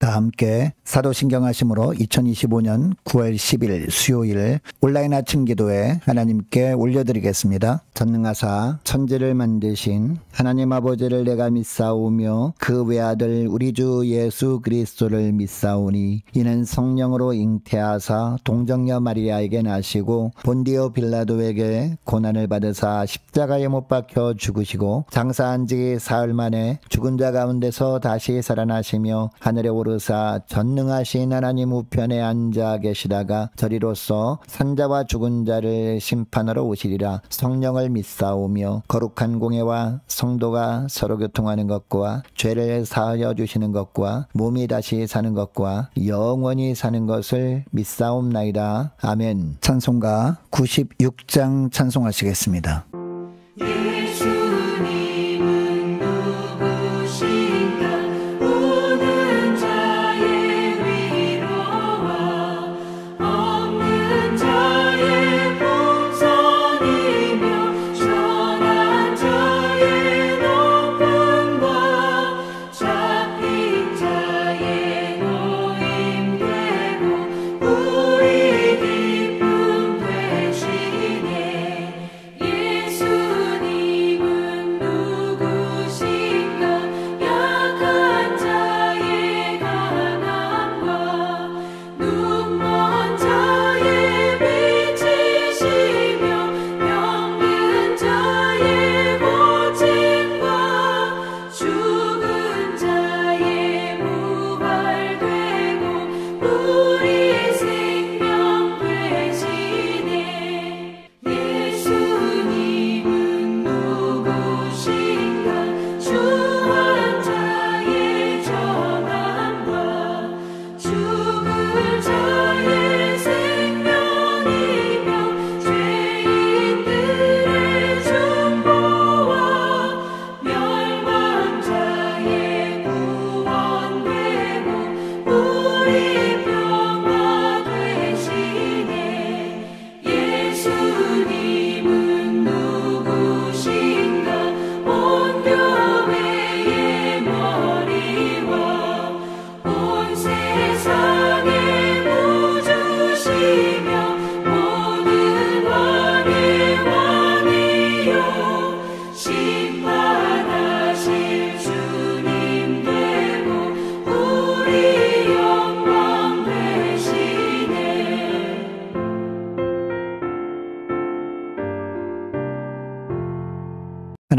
다 함께 사도신경 하심으로 2025년 9월 10일 수요일 온라인 아침 기도에 하나님께 올려드리겠습니다. 전능하사 천지를 만드신 하나님 아버지를 내가 믿사오며 그 외아들 우리 주 예수 그리스도를 믿사오니 이는 성령으로 잉태하사 동정녀 마리아에게 나시고 본디오 빌라도에게 고난을 받으사 십자가에 못 박혀 죽으시고 장사한 지 사흘 만에 죽은 자 가운데서 다시 살아나시며 하늘에 오르사 전능하신 하나님 우편에 앉아 계시다가 저리로서 산자와 죽은 자를 심판하러 오시리라. 성령을 믿사오며 거룩한 공예와 성도가 서로 교통하는 것과 죄를 사하여 주시는 것과 몸이 다시 사는 것과 영원히 사는 것을 믿사옵나이다. 아멘. 찬송가 96장 찬송하시겠습니다.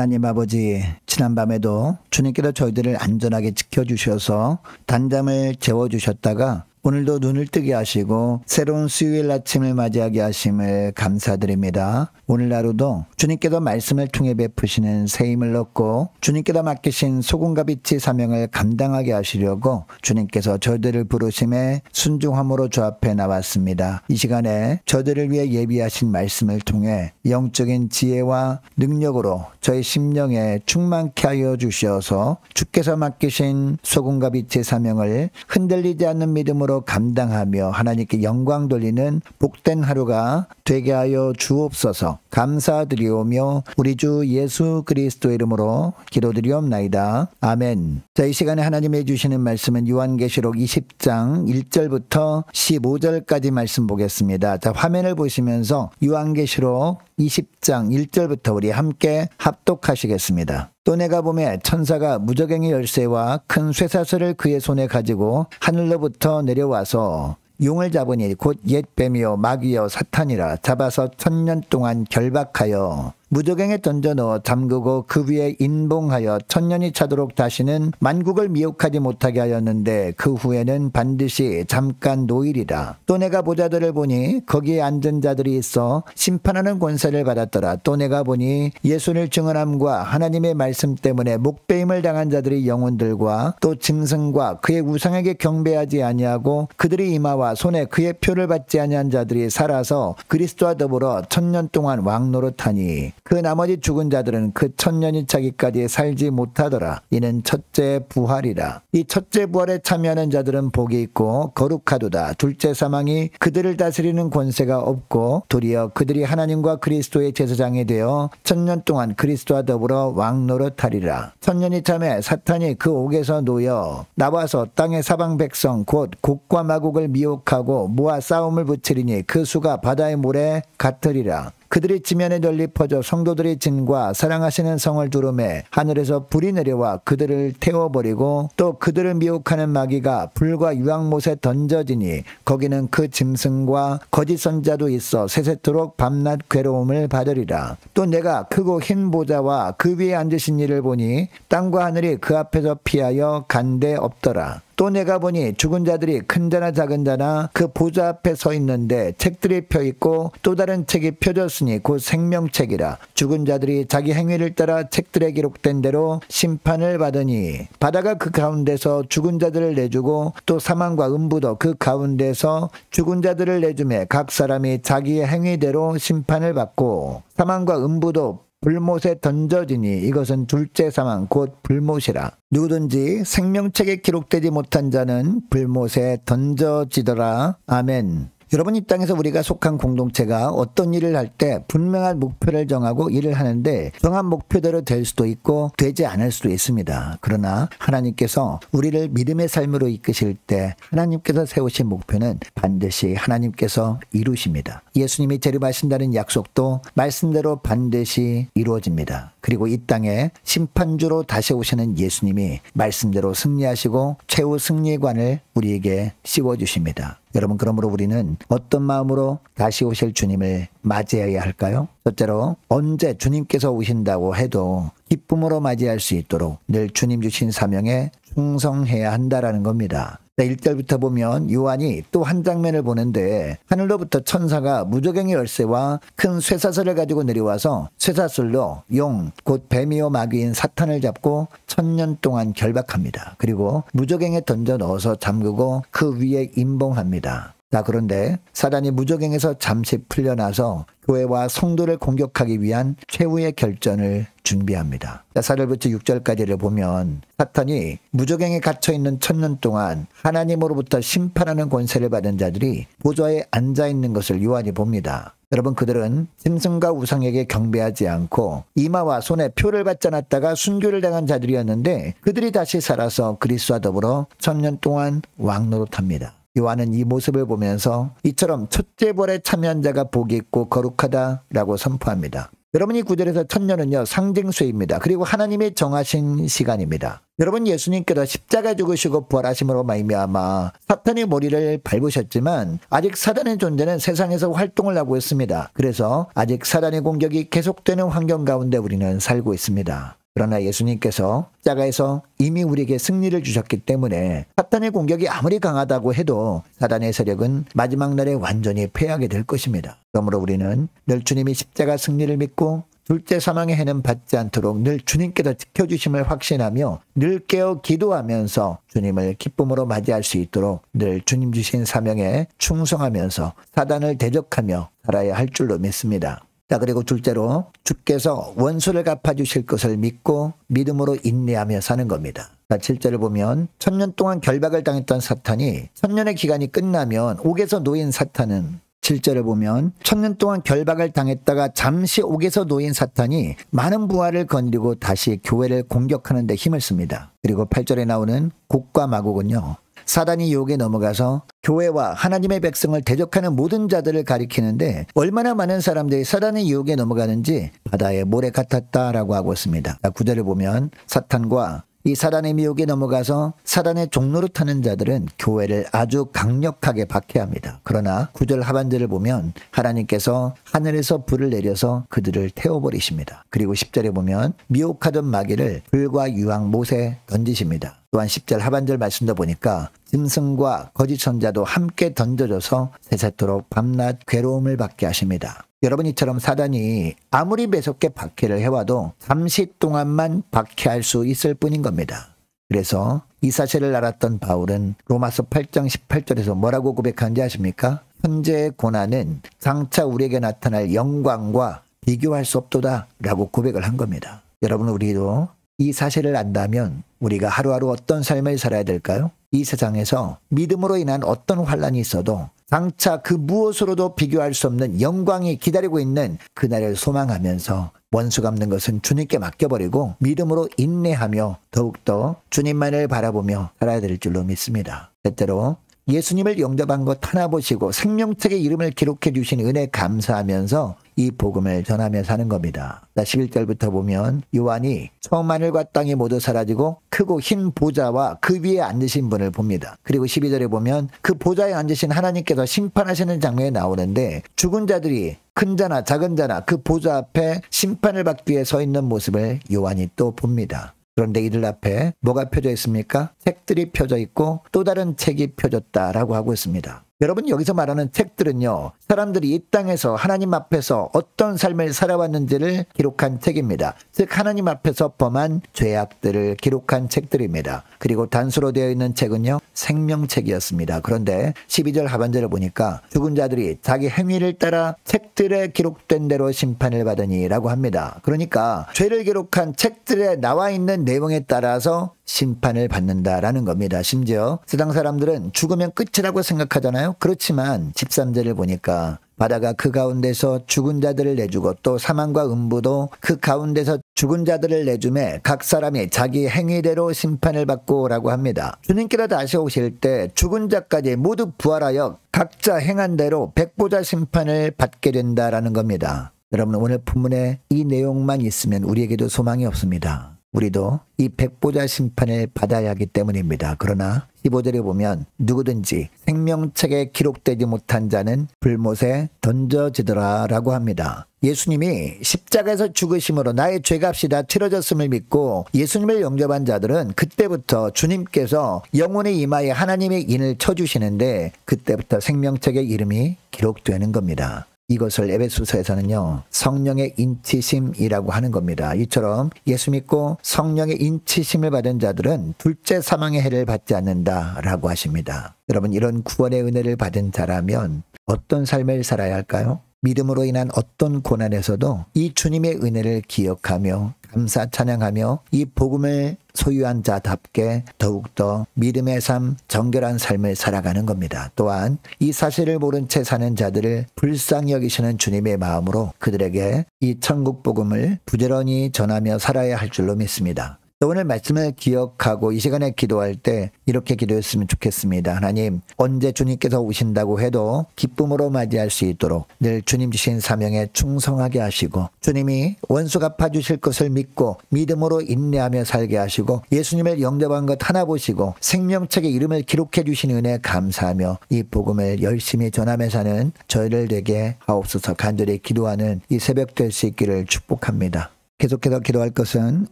하나님 아버지, 지난밤에도 주님께서 저희들을 안전하게 지켜주셔서 단잠을 재워주셨다가 오늘도 눈을 뜨게 하시고 새로운 수요일 아침을 맞이하게 하심을 감사드립니다. 오늘 하루도 주님께서 말씀을 통해 베푸시는 새 힘을 얻고 주님께서 맡기신 소금과 빛의 사명을 감당하게 하시려고 주님께서 저희들을 부르심에 순종함으로 주 앞에 나왔습니다. 이 시간에 저희들을 위해 예비하신 말씀을 통해 영적인 지혜와 능력으로 저희 심령에 충만케 하여 주셔서 주께서 맡기신 소금과 빛의 사명을 흔들리지 않는 믿음으로 감당하며 하나님께 영광 돌리는 복된 하루가 되게 하여 주옵소서. 감사드리오며 우리 주 예수 그리스도의 이름으로 기도드리옵나이다. 아멘. 자, 이 시간에 하나님이 주시는 말씀은 요한계시록 20장 1절부터 15절까지 말씀 보겠습니다. 자, 화면을 보시면서 요한계시록 20장 1절부터 우리 함께 합독하시겠습니다. 또 내가 보매 천사가 무저갱의 열쇠와 큰 쇠사슬을 그의 손에 가지고 하늘로부터 내려와서 용을 잡으니 곧 옛 뱀이요 마귀요 사탄이라 잡아서 1000년 동안 결박하여 무저갱에 던져 넣어 잠그고 그 위에 인봉하여 1000년이 차도록 다시는 만국을 미혹하지 못하게 하였는데 그 후에는 반드시 잠깐 노일이라. 또 내가 보자들을 보니 거기에 앉은 자들이 있어 심판하는 권세를 받았더라. 또 내가 보니 예수를 증언함과 하나님의 말씀 때문에 목배임을 당한 자들의 영혼들과 또 짐승과 그의 우상에게 경배하지 아니하고 그들의 이마와 손에 그의 표를 받지 아니한 자들이 살아서 그리스도와 더불어 1000년 동안 왕노릇하니 그 나머지 죽은 자들은 그 천년이 차기까지 살지 못하더라. 이는 첫째 부활이라. 이 첫째 부활에 참여하는 자들은 복이 있고 거룩하도다. 둘째 사망이 그들을 다스리는 권세가 없고 도리어 그들이 하나님과 그리스도의 제사장이 되어 천년 동안 그리스도와 더불어 왕노릇하리라. 천년이 참에 사탄이 그 옥에서 놓여 나와서 땅의 사방 백성 곧 곡과 마곡을 미혹하고 모아 싸움을 붙이리니 그 수가 바다의 모래 같으리라. 그들이 지면에 널리 퍼져 성도들의 진과 사랑하시는 성을 두루매 하늘에서 불이 내려와 그들을 태워버리고 또 그들을 미혹하는 마귀가 불과 유황못에 던져지니 거기는 그 짐승과 거짓 선자도 있어 세세토록 밤낮 괴로움을 받으리라. 또 내가 크고 흰 보좌와 그 위에 앉으신 이를 보니 땅과 하늘이 그 앞에서 피하여 간데 없더라. 또 내가 보니 죽은 자들이 큰 자나 작은 자나 그 보좌 앞에 서 있는데 책들이 펴있고 또 다른 책이 펴졌으니 곧 생명책이라. 죽은 자들이 자기 행위를 따라 책들에 기록된 대로 심판을 받으니 바다가 그 가운데서 죽은 자들을 내주고 또 사망과 음부도 그 가운데서 죽은 자들을 내주매 각 사람이 자기의 행위대로 심판을 받고 사망과 음부도 불못에 던져지니 이것은 둘째 사망 곧 불못이라. 누구든지 생명책에 기록되지 못한 자는 불못에 던져지더라. 아멘. 여러분, 이 땅에서 우리가 속한 공동체가 어떤 일을 할 때 분명한 목표를 정하고 일을 하는데 정한 목표대로 될 수도 있고 되지 않을 수도 있습니다. 그러나 하나님께서 우리를 믿음의 삶으로 이끄실 때 하나님께서 세우신 목표는 반드시 하나님께서 이루십니다. 예수님이 재림하신다는 약속도 말씀대로 반드시 이루어집니다. 그리고 이 땅에 심판주로 다시 오시는 예수님이 말씀대로 승리하시고 최후 승리관을 우리에게 씌워주십니다. 여러분, 그러므로 우리는 어떤 마음으로 다시 오실 주님을 맞이해야 할까요? 첫째로, 언제 주님께서 오신다고 해도 기쁨으로 맞이할 수 있도록 늘 주님 주신 사명에 충성해야 한다라는 겁니다. 1절부터 보면 요한이 또 한 장면을 보는데 하늘로부터 천사가 무저갱의 열쇠와 큰 쇠사슬을 가지고 내려와서 쇠사슬로 용, 곧 뱀이요 마귀인 사탄을 잡고 1000년 동안 결박합니다. 그리고 무저갱에 던져 넣어서 잠그고 그 위에 임봉합니다. 자, 그런데 사단이 무저갱에서 잠시 풀려나서 교회와 성도를 공격하기 위한 최후의 결전을 준비합니다. 자, 4절부터 6절까지를 보면 사탄이 무저갱에 갇혀있는 1000년 동안 하나님으로부터 심판하는 권세를 받은 자들이 보좌에 앉아있는 것을 요한이 봅니다. 여러분, 그들은 짐승과 우상에게 경배하지 않고 이마와 손에 표를 받지 않았다가 순교를 당한 자들이었는데 그들이 다시 살아서 그리스도와 더불어 1000년 동안 왕노릇합니다. 요한은 이 모습을 보면서 이처럼 첫째 부활에 참여한 자가 복이 있고 거룩하다라고 선포합니다. 여러분, 이 구절에서 1000년은요 상징수입니다. 그리고 하나님이 정하신 시간입니다. 여러분, 예수님께서 십자가에 죽으시고 부활하심으로 말미암아 사탄의 머리를 밟으셨지만 아직 사단의 존재는 세상에서 활동을 하고 있습니다. 그래서 아직 사단의 공격이 계속되는 환경 가운데 우리는 살고 있습니다. 그러나 예수님께서 십자가에서 이미 우리에게 승리를 주셨기 때문에 사탄의 공격이 아무리 강하다고 해도 사단의 세력은 마지막 날에 완전히 패하게 될 것입니다. 그러므로 우리는 늘 주님이 십자가 승리를 믿고 둘째 사망의 해는 받지 않도록 늘 주님께서 지켜주심을 확신하며 늘 깨어 기도하면서 주님을 기쁨으로 맞이할 수 있도록 늘 주님 주신 사명에 충성하면서 사단을 대적하며 살아야 할 줄로 믿습니다. 자, 그리고 둘째로 주께서 원수를 갚아주실 것을 믿고 믿음으로 인내하며 사는 겁니다. 자, 7절을 보면 1000년 동안 결박을 당했던 사탄이 1000년의 기간이 끝나면 옥에서 놓인 사탄은 7절을 보면 1000년 동안 결박을 당했다가 잠시 옥에서 놓인 사탄이 많은 부하를 건드리고 다시 교회를 공격하는 데 힘을 씁니다. 그리고 8절에 나오는 곡과 마곡은요, 사단이 유혹에 넘어가서 교회와 하나님의 백성을 대적하는 모든 자들을 가리키는데 얼마나 많은 사람들이 사단의 유혹에 넘어가는지 바다의 모래 같았다라고 하고 있습니다. 9절을 보면 사탄과 이 사단의 미혹에 넘어가서 사단의 종로를 타는 자들은 교회를 아주 강력하게 박해합니다. 그러나 9절 하반절을 보면 하나님께서 하늘에서 불을 내려서 그들을 태워버리십니다. 그리고 10절에 보면 미혹하던 마귀를 불과 유황 못에 던지십니다. 또한 10절 하반절 말씀도 보니까 짐승과 거짓 선자도 함께 던져져서 세세토록 밤낮 괴로움을 받게 하십니다. 여러분, 이처럼 사단이 아무리 매섭게 박해를 해와도 잠시 동안만 박해할 수 있을 뿐인 겁니다. 그래서 이 사실을 알았던 바울은 로마서 8장 18절에서 뭐라고 고백하는지 아십니까? 현재의 고난은 장차 우리에게 나타날 영광과 비교할 수 없도다 라고 고백을 한 겁니다. 여러분, 우리도 이 사실을 안다면 우리가 하루하루 어떤 삶을 살아야 될까요? 이 세상에서 믿음으로 인한 어떤 환란이 있어도 장차 그 무엇으로도 비교할 수 없는 영광이 기다리고 있는 그날을 소망하면서 원수 갚는 것은 주님께 맡겨버리고 믿음으로 인내하며 더욱더 주님만을 바라보며 살아야 될 줄로 믿습니다. 때때로 예수님을 영접한 것 하나 보시고 생명책의 이름을 기록해 주신 은혜 감사하면서 이 복음을 전하며 사는 겁니다. 11절부터 보면 요한이 처음 하늘과 땅이 모두 사라지고 크고 흰 보좌와 그 위에 앉으신 분을 봅니다. 그리고 12절에 보면 그 보좌에 앉으신 하나님께서 심판하시는 장면이 나오는데 죽은 자들이 큰 자나 작은 자나 그 보좌 앞에 심판을 받기 위해 서 있는 모습을 요한이 또 봅니다. 그런데 이들 앞에 뭐가 펴져 있습니까? 책들이 펴져 있고 또 다른 책이 펴졌다라고 하고 있습니다. 여러분, 여기서 말하는 책들은요, 사람들이 이 땅에서 하나님 앞에서 어떤 삶을 살아왔는지를 기록한 책입니다. 즉 하나님 앞에서 범한 죄악들을 기록한 책들입니다. 그리고 단수로 되어 있는 책은요, 생명책이었습니다. 그런데 12절 하반절을 보니까 죽은 자들이 자기 행위를 따라 책들에 기록된 대로 심판을 받으니 라고 합니다. 그러니까 죄를 기록한 책들에 나와 있는 내용에 따라서 심판을 받는다라는 겁니다. 심지어 세상 사람들은 죽으면 끝이라고 생각하잖아요. 그렇지만 13절을 보니까 바다가 그 가운데서 죽은 자들을 내주고 또 사망과 음부도 그 가운데서 죽은 자들을 내주매 각 사람이 자기 행위대로 심판을 받고 라고 합니다. 주님께서 다시 오실 때 죽은 자까지 모두 부활하여 각자 행한 대로 백보자 심판을 받게 된다라는 겁니다. 여러분, 오늘 본문에 이 내용만 있으면 우리에게도 소망이 없습니다. 우리도 이 백보자 심판을 받아야 하기 때문입니다. 그러나 15절에 보면 누구든지 생명책에 기록되지 못한 자는 불못에 던져지더라 라고 합니다. 예수님이 십자가에서 죽으심으로 나의 죄값이 다 치러졌음을 믿고 예수님을 영접한 자들은 그때부터 주님께서 영혼의 이마에 하나님의 인을 쳐주시는데 그때부터 생명책의 이름이 기록되는 겁니다. 이것을 에베소서에서는요, 성령의 인치심이라고 하는 겁니다. 이처럼 예수 믿고 성령의 인치심을 받은 자들은 둘째 사망의 해를 받지 않는다라고 하십니다. 여러분, 이런 구원의 은혜를 받은 자라면 어떤 삶을 살아야 할까요? 믿음으로 인한 어떤 고난에서도 이 주님의 은혜를 기억하며 감사 찬양하며 이 복음을 소유한 자답게 더욱더 믿음의 삶, 정결한 삶을 살아가는 겁니다. 또한 이 사실을 모른 채 사는 자들을 불쌍히 여기시는 주님의 마음으로 그들에게 이 천국 복음을 부지런히 전하며 살아야 할 줄로 믿습니다. 또 오늘 말씀을 기억하고 이 시간에 기도할 때 이렇게 기도했으면 좋겠습니다. 하나님, 언제 주님께서 오신다고 해도 기쁨으로 맞이할 수 있도록 늘 주님 주신 사명에 충성하게 하시고 주님이 원수 갚아주실 것을 믿고 믿음으로 인내하며 살게 하시고 예수님을 영접한 것 하나 보시고 생명책의 이름을 기록해 주신 은혜 감사하며 이 복음을 열심히 전하며 사는 저희를 되게 하옵소서. 간절히 기도하는 이 새벽 될 수 있기를 축복합니다. 계속해서 기도할 것은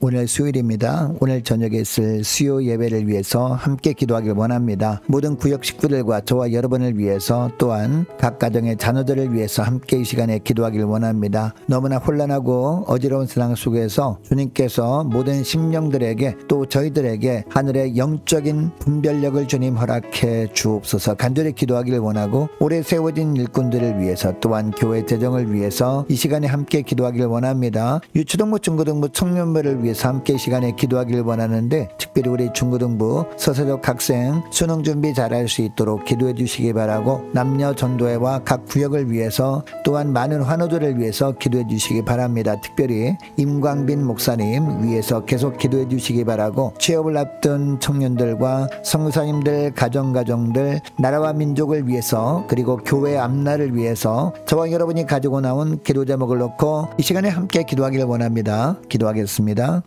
오늘 수요일입니다. 오늘 저녁에 있을 수요 예배를 위해서 함께 기도하길 원합니다. 모든 구역 식구들과 저와 여러분을 위해서 또한 각 가정의 자녀들을 위해서 함께 이 시간에 기도하길 원합니다. 너무나 혼란하고 어지러운 세상 속에서 주님께서 모든 심령들에게 또 저희들에게 하늘의 영적인 분별력을 주님 허락해 주옵소서. 간절히 기도하길 원하고 오래 세워진 일꾼들을 위해서 또한 교회 재정을 위해서 이 시간에 함께 기도하길 원합니다. 유초등부 중고등부 청년부를 위해서 함께 시간에 기도하길 원하는데 특별히 우리 중고등부 서세적 학생 수능 준비 잘할 수 있도록 기도해 주시기 바라고 남녀 전도회와 각 구역을 위해서 또한 많은 환우들을 위해서 기도해 주시기 바랍니다. 특별히 임광빈 목사님 위해서 계속 기도해 주시기 바라고 취업을 앞둔 청년들과 선교사님들 가정들 나라와 민족을 위해서 그리고 교회 앞날을 위해서 저와 여러분이 가지고 나온 기도 제목을 놓고 이 시간에 함께 기도하기를 원합니다. 기도하겠습니다.